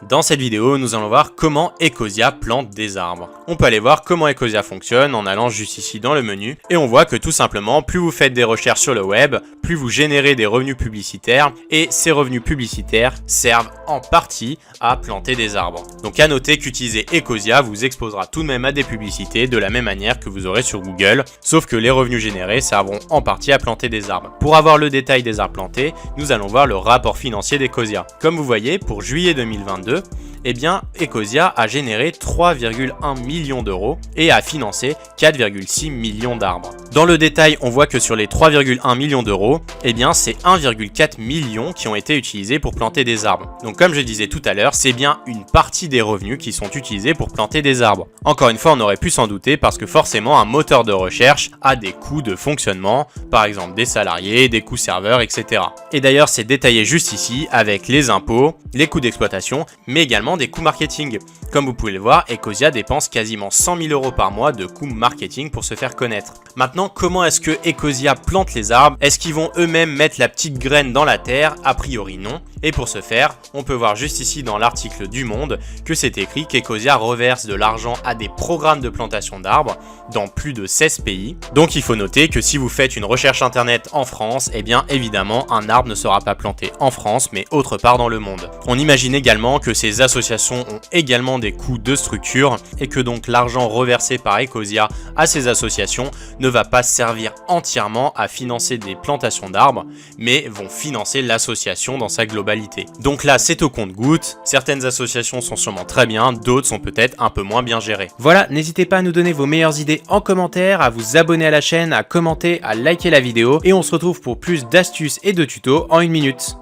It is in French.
Dans cette vidéo, nous allons voir comment Ecosia plante des arbres. On peut aller voir comment Ecosia fonctionne en allant juste ici dans le menu et on voit que tout simplement, plus vous faites des recherches sur le web, plus vous générez des revenus publicitaires et ces revenus publicitaires servent en partie à planter des arbres. Donc à noter qu'utiliser Ecosia vous exposera tout de même à des publicités de la même manière que vous aurez sur Google, sauf que les revenus générés serviront en partie à planter des arbres. Pour avoir le détail des arbres plantés, nous allons voir le rapport financier d'Ecosia. Comme vous voyez, pour juillet 2022, eh bien, Ecosia a généré 3,1 millions d'euros et a financé 4,6 millions d'arbres. Dans le détail, on voit que sur les 3,1 millions d'euros, eh bien, c'est 1,4 million qui ont été utilisés pour planter des arbres. Donc, comme je disais tout à l'heure, c'est bien une partie des revenus qui sont utilisés pour planter des arbres. Encore une fois, on aurait pu s'en douter parce que forcément, un moteur de recherche a des coûts de fonctionnement, par exemple des salariés, des coûts serveurs, etc. Et d'ailleurs, c'est détaillé juste ici avec les impôts, les coûts d'exploitation, mais également des coûts marketing. Comme vous pouvez le voir, Ecosia dépense quasiment 100 000 euros par mois de coûts marketing pour se faire connaître. Maintenant, comment est-ce que Ecosia plante les arbres? Est-ce qu'ils vont eux-mêmes mettre la petite graine dans la terre? A priori non. Et pour ce faire, on peut voir juste ici dans l'article du Monde que c'est écrit qu'Ecosia reverse de l'argent à des programmes de plantation d'arbres dans plus de 16 pays. Donc il faut noter que si vous faites une recherche internet en France, eh bien évidemment un arbre ne sera pas planté en France mais autre part dans le monde. On imagine également que ces associations ont également des coûts de structure et que donc l'argent reversé par Ecosia à ces associations ne va pas servir entièrement à financer des plantations d'arbres mais vont financer l'association dans sa globalité. Donc là c'est au compte-gouttes, certaines associations sont sûrement très bien, d'autres sont peut-être un peu moins bien gérées. Voilà, n'hésitez pas à nous donner vos meilleures idées en commentaire, à vous abonner à la chaîne, à commenter, à liker la vidéo et on se retrouve pour plus d'astuces et de tutos en une minute.